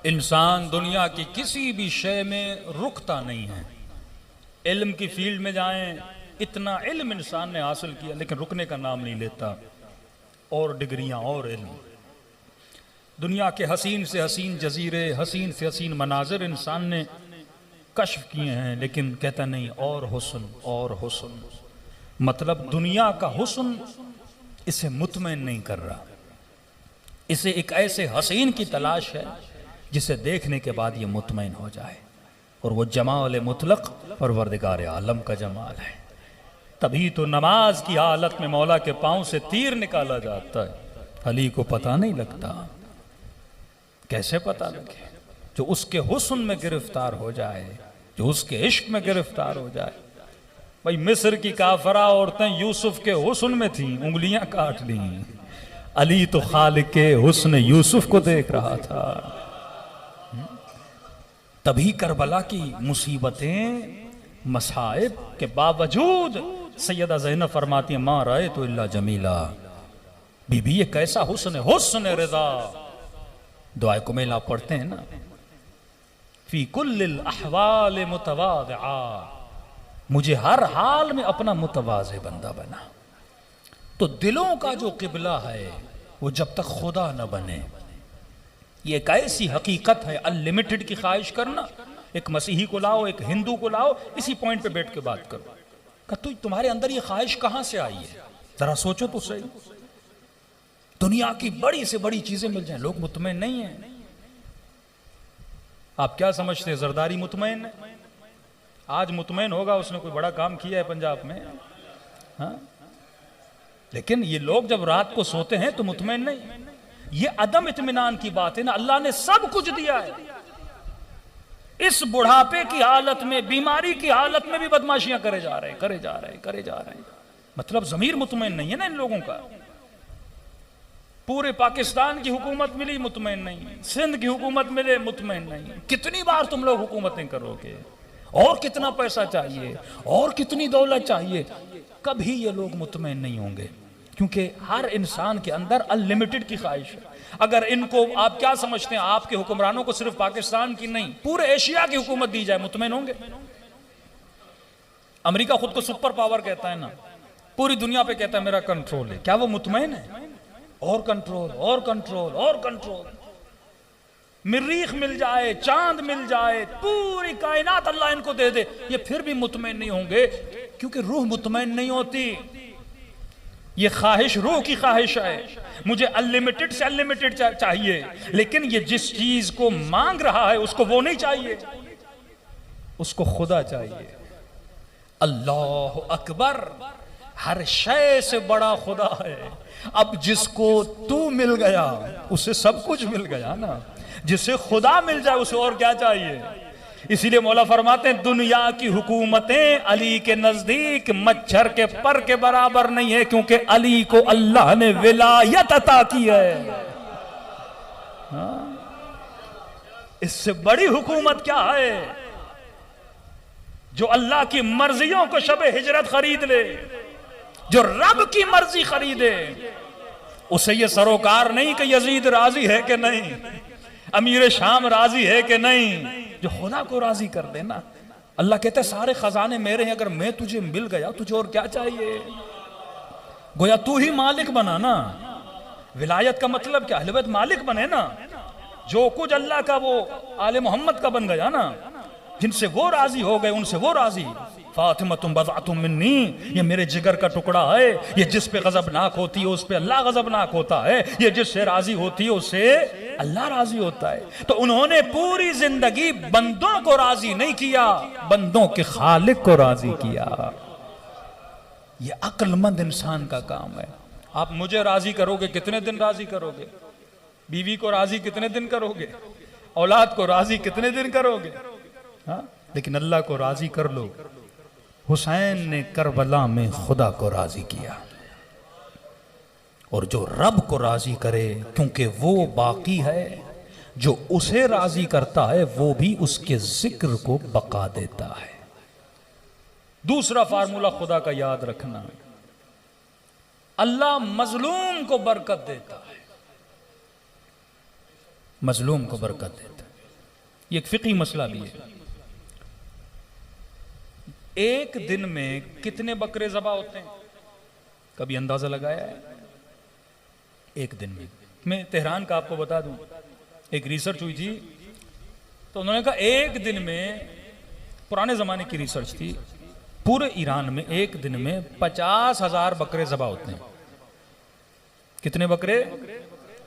इंसान दुनिया की किसी भी शय में रुकता नहीं है। इल्म की फील्ड में जाएं, इतना इल्म इंसान ने हासिल किया लेकिन रुकने का नाम नहीं लेता। और डिग्रियां और इल्म, दुनिया के हसीन से हसीन जजीरे, हसीन से हसीन मनाजिर इंसान ने कश्फ किए हैं, लेकिन कहता नहीं और हुस्न और हुस्न। मतलब दुनिया का हुस्न इसे मुतमईन नहीं कर रहा। इसे एक ऐसे हसीन की तलाश है जिसे देखने के बाद ये मुतमईन हो जाए, और वो जमाल मुतलक परवरदिगार आलम का जमाल है। तभी तो नमाज की हालत में मौला के पांव से तीर निकाला जाता है। अली को पता नहीं लगता, कैसे पता लगे? जो उसके हुस्न में गिरफ्तार हो जाए, जो उसके इश्क में गिरफ्तार हो जाए। भाई मिस्र की काफरा औरतें यूसुफ के हुस्न में थीं, उंगलियां काट ली। अली तो खालिक के हुस्न यूसुफ को देख रहा था। तभी करबला की मुसीबतें मसाइब के बावजूद सैयदा ज़ैनब फरमाती है, मां राय तो इल्ला जमीला। बीबी ये कैसा हुस्न है, हुस्न रिज़ा। दुआए कुमैल आप पढ़ते हैं ना, फी कुल्लिल अहवाल मुतवाज़िआ, मुझे हर हाल में अपना मुतवाज़े बंदा बना। तो दिलों का जो किबला है वो जब तक खुदा न बने, ये एक ऐसी हकीकत है। अनलिमिटेड की ख्वाहिश करना, एक मसीही को लाओ, एक हिंदू को लाओ, इसी पॉइंट पे बैठ के बात करो कि तो तुम्हारे अंदर ये ख्वाहिश कहां से आई है, जरा सोचो तो सही। दुनिया की बड़ी से बड़ी चीजें मिल जाएं, लोग मुतमईन नहीं है। आप क्या समझते हैं जरदारी मुतमईन है? आज मुतमईन होगा, उसने कोई बड़ा काम किया है पंजाब में, हाँ? लेकिन ये लोग जब रात को सोते हैं तो मुतमईन नहीं। ये अदम इत्मीनान की बात है ना। अल्लाह ने सब कुछ दिया है, इस बुढ़ापे की हालत में, बीमारी की हालत में भी बदमाशियां करे जा रहे हैं। मतलब जमीर मुतमईन नहीं है ना इन लोगों का। पूरे पाकिस्तान की हुकूमत मिली, मुतमईन नहीं। सिंध की हुकूमत मिले, मुतमईन नहीं। कितनी बार तुम लोग हुकूमतें करोगे, और कितना पैसा चाहिए, और कितनी दौलत चाहिए, कभी ये लोग मुतमईन नहीं होंगे। क्योंकि हर इंसान के अंदर अनलिमिटेड की ख्वाहिश है। अगर इनको आप क्या समझते हैं, आपके हुक्मरानों को सिर्फ पाकिस्तान की नहीं, पूरे एशिया की हुकूमत दी जाए, मुतमईन होंगे? अमेरिका खुद को सुपर पावर कहता है ना, पूरी दुनिया पे कहता है मेरा कंट्रोल है। क्या वो मुतमईन है? और कंट्रोल और कंट्रोल और कंट्रोल। मरीख मिल जाए, चांद मिल जाए, पूरी कायनात अल्लाह इनको दे दे, ये फिर भी मुतमईन नहीं होंगे। क्योंकि रूह मुतमईन नहीं होती। ये ख्वाहिश रूह की ख्वाहिश है, मुझे अनलिमिटेड से अनलिमिटेड चाहिए, लेकिन ये जिस चीज को मांग रहा है उसको वो नहीं चाहिए, उसको खुदा चाहिए। अल्लाह अकबर, हर शय से बड़ा खुदा है। अब जिसको तू मिल गया उसे सब कुछ मिल गया ना। जिसे खुदा मिल जाए उसे और क्या चाहिए? इसीलिए मौला फरमाते हैं, दुनिया की हुकूमतें अली के नजदीक मच्छर के पर के बराबर नहीं है, क्योंकि अली को अल्लाह ने विलायत अता की है। हाँ? इससे बड़ी हुकूमत क्या है? जो अल्लाह की मर्जियों को शबे हिजरत खरीद ले, जो रब की मर्जी खरीदे, उसे ये सरोकार नहीं कि यजीद राजी है कि नहीं, अमीर शाम राजी है कि नहीं। जो खुदा को राजी कर देना। अल्लाह कहता है सारे खजाने मेरे हैं, अगर मैं तुझे मिल गया तुझे और क्या चाहिए? गोया तू ही मालिक बना ना। विलायत का मतलब क्या? अहले बैत मालिक बने ना। जो कुछ अल्लाह का वो आले मोहम्मद का बन गया ना, जिनसे वो राजी हो गए उनसे वो राजी। फातिमतुम बज़अतुम मिन्नी, ये मेरे जिगर का टुकड़ा है। ये जिस पे गजबनाक होती है उस पे अल्लाह गजबनाक होता है, ये जिससे राजी होती है उससे अल्लाह राजी होता है। तो उन्होंने पूरी जिंदगी बंदों को राजी नहीं किया, बंदों के खालिक को राजी किया। ये अक्लमंद इंसान का काम है। आप मुझे राजी करोगे, कितने दिन राजी करोगे? बीवी को राजी कितने दिन करोगे? औलाद को राजी कितने दिन करोगे? हाँ? लेकिन अल्लाह को राजी कर लो। हुसैन ने करबला में खुदा को राजी किया, और जो रब को राजी करे, क्योंकि वो बाकी है, जो उसे राजी करता है वो भी उसके जिक्र को बका देता है। दूसरा फार्मूला खुदा का याद रखना, अल्लाह मजलूम को बरकत देता है, मजलूम को बरकत देता है। ये एक फिकी मसला भी है। एक दिन में कितने बकरे ज़बा होते हैं, कभी अंदाजा लगाया है? एक दिन में, मैं तेहरान का आपको बता दूं, एक रिसर्च हुई थी तो उन्होंने कहा एक दिन में, पुराने जमाने की रिसर्च थी, पूरे ईरान में एक दिन में 50,000 बकरे ज़बा होते हैं। कितने बकरे?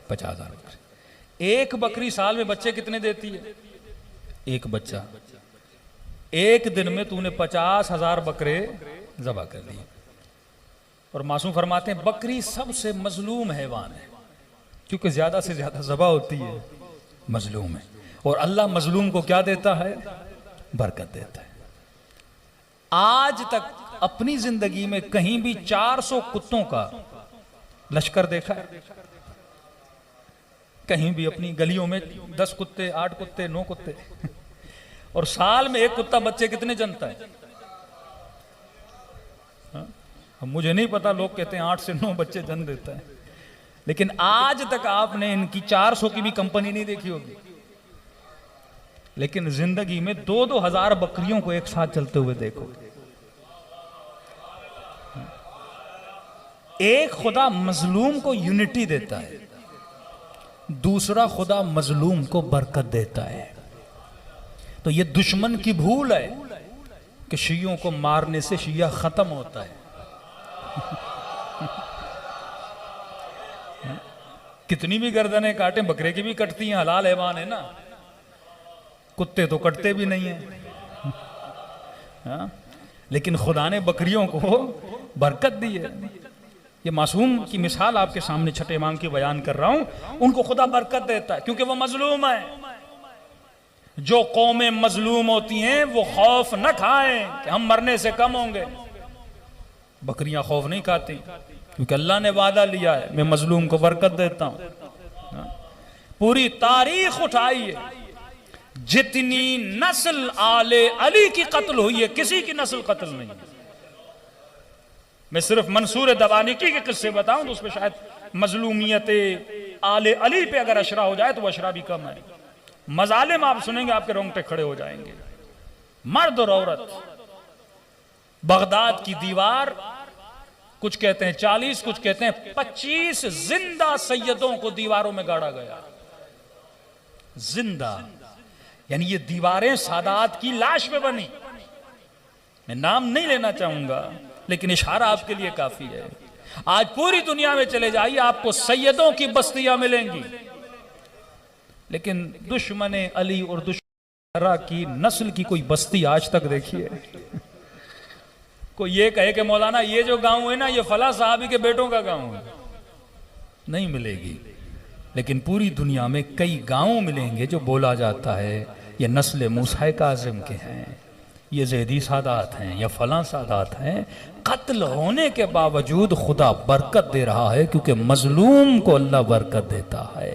50,000 बकरे। एक बकरी साल में बच्चे कितने देती है? एक बच्चा। एक दिन में तूने 50,000 बकरे ज़बा कर दिए। और मासूम फरमाते हैं बकरी सबसे मजलूम हैवान है, क्योंकि ज्यादा से ज्यादा ज़बा होती है, मजलूम है। और अल्लाह मजलूम को क्या देता है? बरकत देता है। आज तक अपनी जिंदगी में कहीं भी 400 कुत्तों का लश्कर देखा है? कहीं भी अपनी गलियों में 10 कुत्ते, 8 कुत्ते, 9 कुत्ते और साल में एक कुत्ता बच्चे कितने जनता है? मुझे नहीं पता, लोग कहते हैं 8 से 9 बच्चे जन्म देता है, लेकिन आज तक आपने इनकी 400 की भी कंपनी नहीं देखी होगी। लेकिन जिंदगी में 2-2 हजार बकरियों को एक साथ चलते हुए देखो। एक खुदा मजलूम को यूनिटी देता है, दूसरा खुदा मजलूम को बरकत देता है। तो ये दुश्मन की भूल है कि शियों को मारने से शिया खत्म होता है। कितनी भी गर्दनें काटे, बकरे की भी कटती हैं, हलाल हैवान है ना। कुत्ते तो कटते भी नहीं है, हाँ? लेकिन खुदा ने बकरियों को बरकत दी है। ये मासूम की मिसाल आपके सामने छठे इमाम की बयान कर रहा हूं। उनको खुदा बरकत देता है क्योंकि वो मजलूम है। जो कौमें मजलूम होती हैं वो खौफ न खाएं कि हम मरने से कम होंगे। बकरियां खौफ नहीं खाती क्योंकि अल्लाह ने वादा लिया है, मैं मजलूम को बरकत देता हूं। पूरी तारीख उठाइए, जितनी नस्ल आले अली की कत्ल हुई है, किसी की नस्ल कत्ल नहीं है। मैं सिर्फ मंसूर दवानिकी के किस्से बताऊं तो उसमें शायद मजलूमियत आले अली पे अगर अशरा हो जाए तो वह अशरा भी कम है। मजालिम आप सुनेंगे आपके रोंगटे खड़े हो जाएंगे। मर्द और औरत, बगदाद की दीवार, कुछ कहते हैं 40, कुछ कहते हैं 25 जिंदा सैयदों को दीवारों में गाड़ा गया। जिंदा, यानी ये दीवारें सादात की लाश पे बनी। मैं नाम नहीं लेना चाहूंगा लेकिन इशारा आपके लिए काफी है। आज पूरी दुनिया में चले जाइए, आपको सैयदों की बस्तियां मिलेंगी, लेकिन दुश्मन अली और दुश्मन की नस्ल की कोई बस्ती आज तक देखिए। कोई ये कहे कि मौलाना ये जो गांव है ना, ये फला साहबी के बेटों का गांव है, नहीं मिलेगी। लेकिन पूरी दुनिया में कई गांव मिलेंगे जो बोला जाता है ये नस्ल मूसा काज़िम के हैं, ये ज़ैदी सादात हैं या फला सादात हैं। कत्ल होने के बावजूद खुदा बरकत दे रहा है क्योंकि मजलूम को अल्लाह बरकत देता है।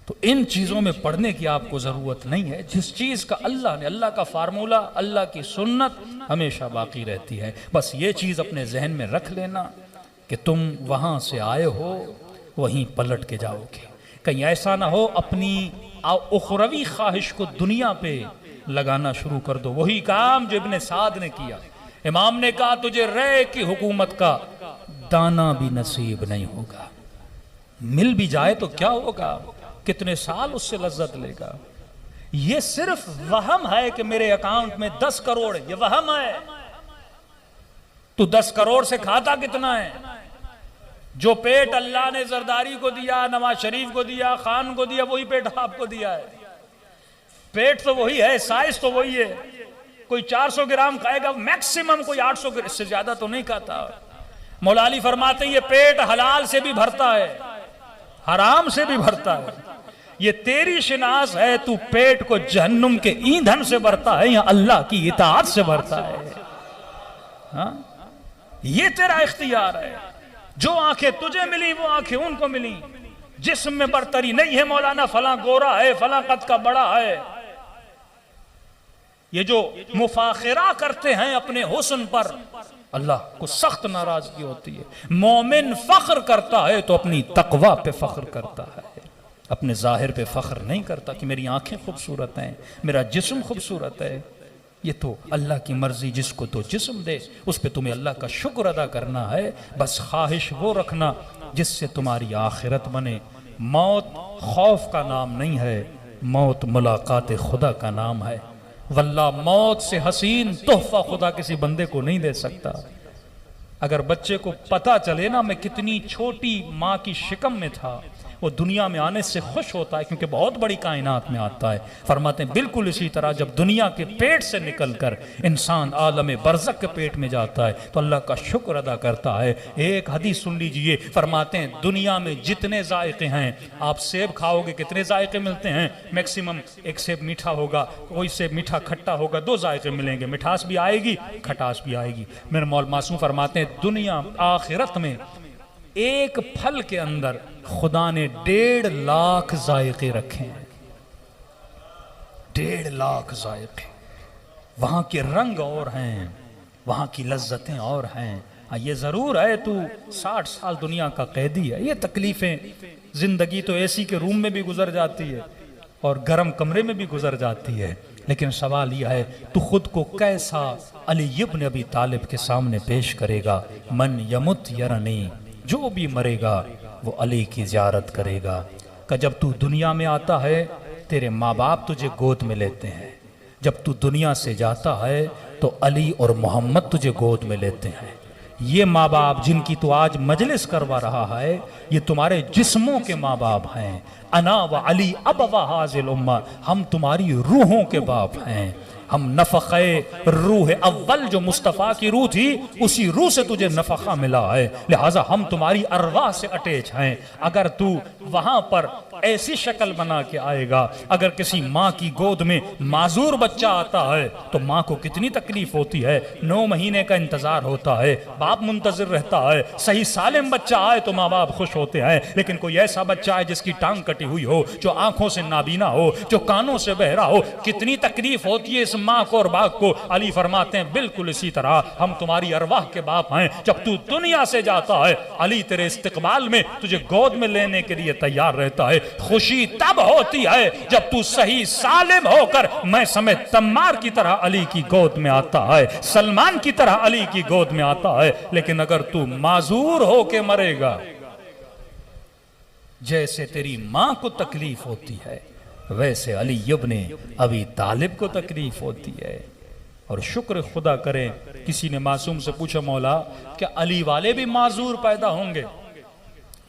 तो इन चीज़ों में पढ़ने की आपको ज़रूरत नहीं है। जिस चीज़ का अल्लाह ने, अल्लाह का फार्मूला, अल्लाह की सुन्नत हमेशा बाकी रहती है। बस ये चीज़ अपने जहन में रख लेना कि तुम वहाँ से आए हो, वहीं पलट के जाओगे। कहीं ऐसा ना हो अपनी उखरवी ख्वाहिश को दुनिया पे लगाना शुरू कर दो। वही काम जो इब्ने साद ने किया। इमाम ने कहा तुझे रे की हुकूमत का दाना भी नसीब नहीं होगा, मिल भी जाए तो क्या होगा, कितने साल उससे लज्जत लेगा। ये सिर्फ वहम है कि मेरे अकाउंट में 10 करोड़, ये वहम है। तू 10 करोड़ से खाता कितना है? जो पेट अल्लाह ने जरदारी को दिया, नवाज शरीफ को दिया, खान को दिया, वही पेट आपको दिया है। पेट तो वही है, साइज तो वही है। कोई 400 ग्राम खाएगा मैक्सिमम, कोई 800 ग्राम, इससे ज्यादा तो नहीं खाता। मौला अली फरमाते ये पेट हलाल से भी भरता है, हराम से भी भरता है। ये तेरी शिनास है, तू पेट को जहन्नुम के ईंधन से भरता है या अल्लाह की इताअत से भरता है। हाँ? ये तेरा इख्तियार है। जो आंखें तुझे मिली वो आंखें उनको मिली। जिस्म में बरतरी नहीं है, मौलाना फला गोरा है, फला कद का बड़ा है। ये जो मुफाखिरा करते हैं अपने हुस्न पर, अल्लाह को सख्त नाराजगी होती है। मोमिन फख्र करता है तो अपनी तकवा पे फख्र करता है। अपने ज़ाहिर पे फ़ख्र नहीं करता कि मेरी आंखें खूबसूरत हैं, मेरा जिस्म खूबसूरत है। ये तो अल्लाह की मर्ज़ी, जिसको तो जिस्म दे उस पे तुम्हें अल्लाह का शुक्र अदा करना है। बस ख्वाहिश वो रखना जिससे तुम्हारी आखिरत बने। मौत खौफ का नाम नहीं है, मौत मुलाकात खुदा का नाम है। वल्लाह मौत से हसीन तोहफा खुदा किसी बंदे को नहीं दे सकता। अगर बच्चे को पता चले ना मैं कितनी छोटी माँ की शिकम में था, वो दुनिया में आने से खुश होता है क्योंकि बहुत बड़ी कायनात में आता है। फरमाते हैं बिल्कुल इसी तरह जब दुनिया के पेट से निकलकर इंसान आलम बरज़ख के पेट में जाता है तो अल्लाह का शुक्र अदा करता है। एक हदीस सुन लीजिए, फरमाते हैं दुनिया में जितने जायके हैं, आप सेब खाओगे कितने जायके मिलते हैं? मैक्सिमम एक सेब मीठा होगा, कोई सेब मीठा खट्टा होगा, दो जायके मिलेंगे, मिठास भी आएगी खटास भी आएगी। मेरे मौला मासूम फरमाते हैं दुनिया आखिरत में एक फल के अंदर खुदा ने 1.5 लाख जायके रखे हैं। 1.5 लाख जायके। वहां के रंग और हैं, वहां की लज्जतें और हैं। ये जरूर है तू 60 साल दुनिया का कैदी है, ये तकलीफें जिंदगी तो एसी के रूम में भी गुजर जाती है और गर्म कमरे में भी गुजर जाती है। लेकिन सवाल यह है तू खुद को कैसा अली इब्न अबी तालिब के सामने पेश करेगा। मन यमुत यरनी, जो भी मरेगा वो अली की ज़ियारत करेगा। कि जब तू दुनिया में आता है तेरे माँ बाप तुझे गोद में लेते हैं, जब तू दुनिया से जाता है तो अली और मोहम्मद तुझे गोद में लेते हैं। ये माँ बाप जिनकी तू आज मजलिस करवा रहा है ये तुम्हारे जिस्मों के माँ बाप हैं। अना व अली अबवा हाज़िल उम्मा, हम तुम्हारी रूहों के बाप हैं। हम नफ़क़े रूह अव्वल जो मुस्तफ़ा की रूह थी उसी रूह से तुझे नफ़क़ा मिला है, लिहाजा हम तुम्हारी अरवाह से अटैच हैं। अगर तू वहां पर ऐसी शक्ल बना के आएगा, अगर किसी माँ की गोद में माजूर बच्चा आता है तो माँ को कितनी तकलीफ होती है। 9 महीने का इंतजार होता है, बाप मुंतजिर रहता है। सही सालिम बच्चा आए तो माँ बाप खुश होते हैं, लेकिन कोई ऐसा बच्चा है जिसकी टांग कटी हुई हो, जो आंखों से नाबीना हो, जो कानों से बहरा हो, कितनी तकलीफ होती है इस माँ को और बाप को। अली फरमाते हैं बिल्कुल इसी तरह हम तुम्हारी अरवाह के बाप हैं। जब तू दुनिया से जाता है अली तेरे इस्तकबाल में तुझे गोद में लेने के लिए तैयार रहता है। खुशी तब होती है जब तू सही सालिम होकर मैं समेत तम्मार की तरह अली की गोद में आता है, सलमान की तरह अली की गोद में आता है। लेकिन अगर तू माजूर होके मरेगा, जैसे तेरी मां को तकलीफ होती है वैसे अली इब्ने अबी तालिब को तकलीफ होती है। और शुक्र खुदा करें, किसी ने मासूम से पूछा मौला क्या अली वाले भी माजूर पैदा होंगे,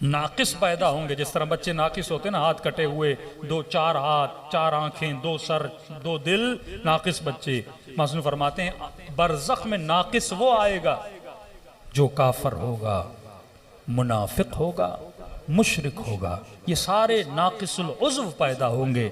नाकिस पैदा होंगे? जिस तरह बच्चे नाकिस होते ना, हाथ कटे हुए, 2-4 हाथ, 4 आंखें, 2 सर, 2 दिल, नाकिस बच्चे। मासूम फरमाते हैं बरज़ख में नाकिस वो आएगा जो काफर होगा, मुनाफिक होगा, मुशरिक होगा। ये सारे नाकिसुल उज़्व पैदा होंगे।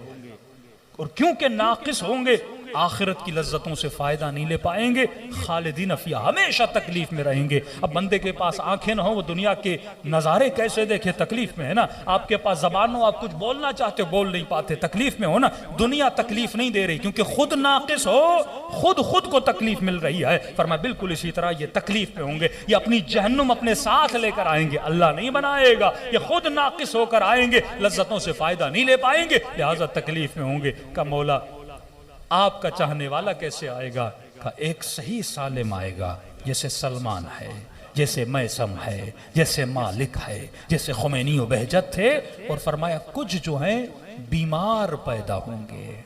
और क्योंकि नाकिस होंगे आखिरत की लज्जतों से फायदा नहीं ले पाएंगे, खालिदीन फिया, हमेशा तकलीफ में रहेंगे। अब बंदे के पास आंखें ना हो वो दुनिया के नज़ारे कैसे देखे? तकलीफ में है ना। आपके पास ज़बान हो, आप कुछ बोलना चाहते हो बोल नहीं पाते, तकलीफ में हो ना। दुनिया तकलीफ नहीं दे रही क्योंकि खुद नाकिस हो, खुद को तकलीफ मिल रही है। फरमाया बिल्कुल इसी तरह ये तकलीफ में होंगे, ये अपनी जहन्नुम अपने साथ लेकर आएंगे, अल्लाह नहीं बनाएगा। ये खुद नाकिस होकर आएंगे, लज्जतों से फायदा नहीं ले पाएंगे, लिहाजा तकलीफ में होंगे। का मौला आपका चाहने वाला कैसे आएगा? का एक सही सालिम आएगा, जैसे सलमान है, जैसे मैसम है, जैसे मालिक है, जैसे खुमैनी व बहजत थे। और फरमाया कुछ जो हैं बीमार पैदा होंगे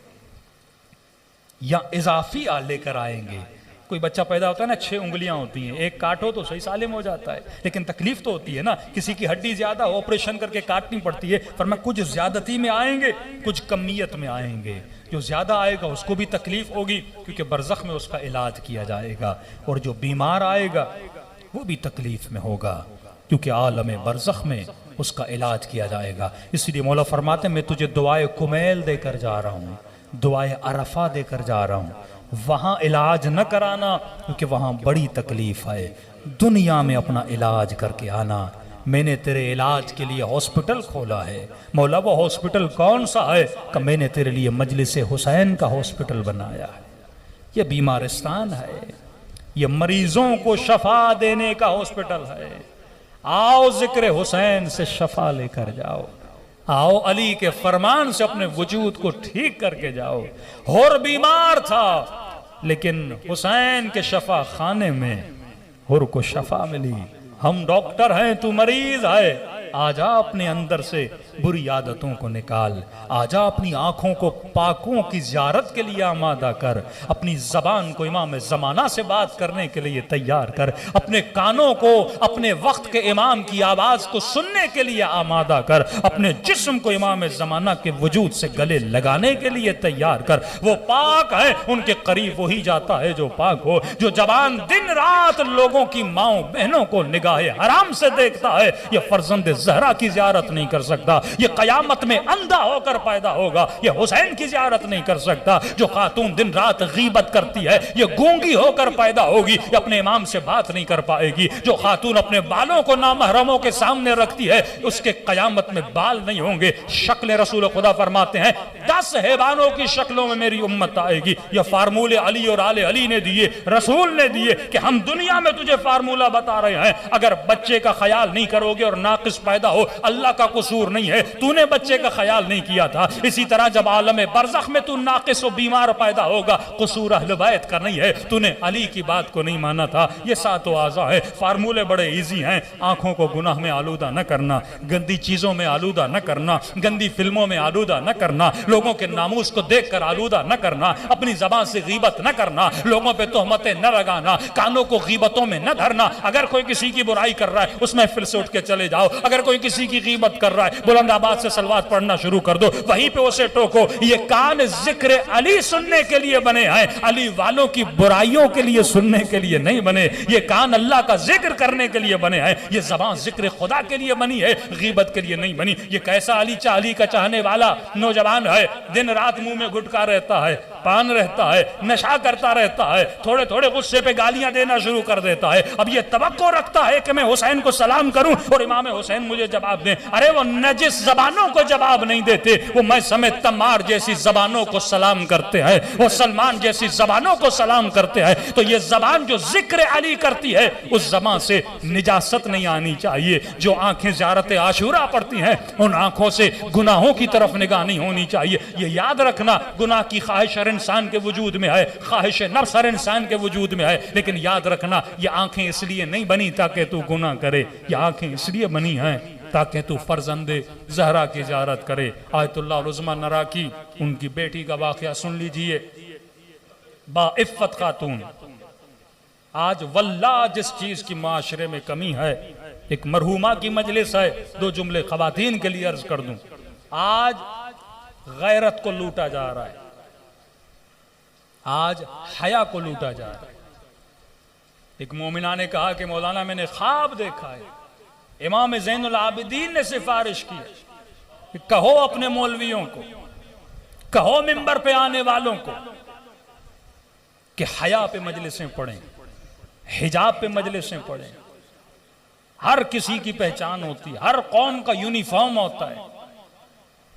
या इजाफी लेकर आएंगे। कोई बच्चा पैदा होता है ना, 6 उंगलियां होती हैं, एक काटो तो सही सालिम हो जाता है, लेकिन तकलीफ तो होती है ना। किसी की हड्डी ज्यादा ऑपरेशन करके काटनी पड़ती है। फरमाया कुछ ज्यादती में आएंगे, कुछ कमियत में आएंगे। जो ज्यादा आएगा उसको भी तकलीफ होगी क्योंकि बरज़ख में उसका इलाज किया जाएगा, और जो बीमार आएगा वो भी तकलीफ में होगा क्योंकि आलम बरज़ख में उसका इलाज किया जाएगा। इसलिए मौला फरमाते मैं तुझे दुआए कुमैल देकर जा रहा हूँ, दुआए अरफा देकर जा रहा हूँ। वहाँ इलाज न कराना क्योंकि वहाँ बड़ी तकलीफ है। दुनिया में अपना इलाज करके आना। मैंने तेरे इलाज के लिए हॉस्पिटल खोला है। मौला वो हॉस्पिटल कौन सा है? कि मैंने तेरे लिए मजलिस हुसैन का हॉस्पिटल बनाया है। ये बीमारिस्तान है, ये मरीजों को शफा देने का हॉस्पिटल है। आओ जिक्र हुसैन से शफा लेकर जाओ। आओ अली के फरमान से अपने वजूद को ठीक करके जाओ। हुर बीमार था लेकिन हुसैन के शफा खाने में हुर को शफा मिली। हम डॉक्टर हैं, तू मरीज है, आजा अपने अंदर से बुरी आदतों को निकाल, आजा अपनी आंखों को पाकों की ज़ियारत के लिए आमादा कर, अपनी जबान को इमाम ज़माना से बात करने के लिए तैयार कर, अपने कानों को अपने वक्त के इमाम की आवाज़ को सुनने के लिए आमादा कर, अपने जिस्म को इमाम ज़माना के वजूद से गले लगाने के लिए तैयार कर। वो पाक है, उनके करीब वही जाता है जो पाक हो। जो जबान दिन रात लोगों की माओ बहनों को निगाहे हराम से देखता है, ये फर्जंद ज़हरा की ज़ियारत नहीं कर सकता। ये क़यामत में अंधा होकर पैदा होगा, ये हुसैन की ज़ियारत नहीं कर सकता। जो खातून दिन रात गीबत करती है, ये गूंगी होकर पैदा होगी, ये अपने इमाम से बात नहीं कर पाएगी। जो खातून अपने बालों को नामहरमों के सामने रखती है, उसके क़यामत में बाल नहीं होंगे। शक्ल रसूल खुदा फरमाते हैं 10 हैवानों की शक्लों में मेरी उम्मत आएगी। ये फार्मूले अली और आले अली ने दिए, रसूल ने दिए कि हम दुनिया में तुझे फार्मूला बता रहे हैं। अगर बच्चे का ख्याल नहीं करोगे और नाकिस पैदा हो, अल्लाह का कसूर नहीं है, तूने बच्चे का ख्याल नहीं किया था। इसी तरह जब आलम बरज़ख में तू नाकिस और बीमार पैदा होगा, कसूर अहले बैत का नहीं है, तूने अली की बात को नहीं माना था। ये सातों आज़ा है, फार्मूले बड़े इजी हैं। आंखों को गुनाह में आलूदा न करना, गंदी चीजों में आलूदा न करना, गंदी फिल्मों में आलूदा न करना, लोगों के नामूस को देख कर आलूदा न करना, अपनी जबान से गीबत न करना, लोगों पे तोहमतें न लगाना, कानों को गीबतों में न धरना। अगर कोई किसी की बुराई कर रहा है, उसमें फिर से उठ के चले जाओ। अगर कोई किसी की गीबत कर रहा है, बुलंद आवाज से सलवात पढ़ना शुरू कर दो, वहीं पे उसे टोको। ये कान जिक्र अली सुनने के लिए बने हैं, अली वालों की बुराइयों के लिए सुनने के लिए नहीं बने। ये कान अल्लाह का जिक्र करने के लिए बने हैं, ये ज़बान जिक्र खुदा के लिए बनी है, गीबत के लिए नहीं बनी। ये कैसा अली का चाहने वाला नौजवान है, दिन रात मुंह में गुटखा रहता है, पान रहता है, नशा करता रहता है, थोड़े थोड़े गुस्से पे गालियां देना शुरू कर देता है। अब ये तवक्को रखता है कि मैं हुसैन को सलाम करूं और इमाम हुसैन मुझे जवाब दें। अरे वो नजिस जबानों को जवाब नहीं देते, वो मैं समेत तमार जैसी जबानों को सलाम करते हैं, वो सलमान जैसी जबानों को सलाम करते हैं। तो ये जबान जो जिक्र अली करती है, उस जबान से निजासत नहीं आनी चाहिए। जो आंखें ज़ियारत आशूरा पढ़ती हैं, उन आंखों से गुनाहों की तरफ निगाह नहीं होनी चाहिए। ये याद रखना, गुनाह की ख्वाहिश हर इंसान के वजूद में है, ख्वाहिश नफ्स हर इंसान के वजूद में है, लेकिन याद रखना ये आंखें इसलिए नहीं बनी ताकि तू गुनाह करे, ये आंखें इसलिए बनी हैं ताकि तू फर्जंदे ज़हरा की ज़ियारत करे। आयतुल्लाह उज़्मा नराकी, उनकी बेटी का वाक़या सुन लीजिए। बाइफ़्फ़त खातून, आज वल्लाह जिस चीज़ की माशरे में कमी है, एक मरहूमा की मजलिस है, 2 जुमले ख़वातीन के लिए अर्ज कर दूं। आज गैरत को लूटा जा रहा है, आज हया को लूटा जा रहा है। एक मोमिना ने कहा कि मौलाना मैंने ख्वाब देखा है, इमाम ज़ैनुल आबिदीन ने सिफारिश की कि कहो अपने मौलवियों को, कहो मिंबर पे आने वालों को कि हया पे मजलिसें पढ़ें, हिजाब पे मजलिसें पढ़ें। हर किसी की पहचान होती है, हर कौम का यूनिफॉर्म होता है।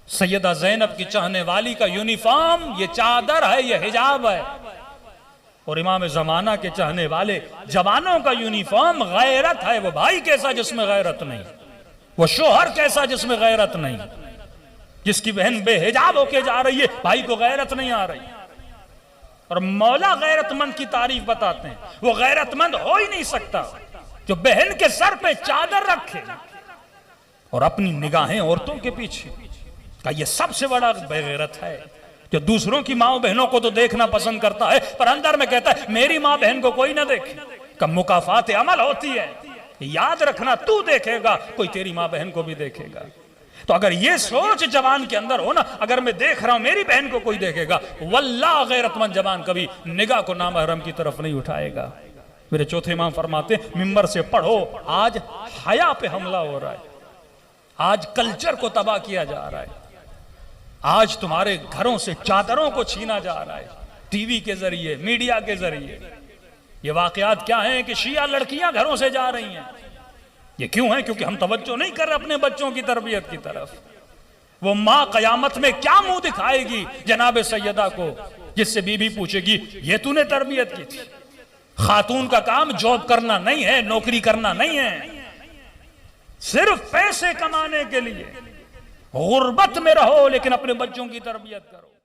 सैयदा ज़ैनब की चाहने वाली का यूनिफॉर्म ये चादर है, ये हिजाब है। और इमाम ज़माना के चाहने वाले जवानों का यूनिफॉर्म गैरत है। वो भाई कैसा जिसमें गैरत नहीं, वो शोहर कैसा जिसमें गैरत नहीं। जिसकी बहन बेहिजाब होके जा रही है, भाई को गैरत नहीं आ रही। और मौला गैरतमंद की तारीफ बताते हैं, वो गैरतमंद हो ही नहीं सकता जो बहन के सर पे चादर रखे और अपनी निगाहें औरतों के पीछे का। ये सबसे बड़ा बेगैरत है जो दूसरों की माँ बहनों को तो देखना पसंद करता है, पर अंदर में कहता है मेरी माँ बहन को कोई ना देखे। का मुकाफात अमल होती है, याद रखना, तू देखेगा कोई तेरी माँ बहन को भी देखेगा। तो अगर ये सोच जवान के अंदर हो ना, अगर मैं देख रहा हूं मेरी बहन को कोई देखेगा, वल्लाह गैरतमंद जवान कभी निगाह को नामहरम की तरफ नहीं उठाएगा। मेरे चौथे इमाम फरमाते, मिंबर से पढ़ो, आज हया पे हमला हो रहा है, आज कल्चर को तबाह किया जा रहा है, आज तुम्हारे घरों से चादरों को छीना जा रहा है, टीवी के जरिए, मीडिया के जरिए। ये वाकयात क्या हैं कि शिया लड़कियां घरों से जा रही हैं। ये क्यों है? क्योंकि हम तवज्जो नहीं कर रहे अपने बच्चों की तरबियत की तरफ। वो माँ कयामत में क्या मुंह दिखाएगी जनाब सैयदा को, जिससे बीबी पूछेगी ये तूने तरबियत की थी। खातून का काम जॉब करना नहीं है, नौकरी करना नहीं है, सिर्फ पैसे कमाने के लिए गुर्बत में रहो लेकिन अपने बच्चों की तरबियत करो।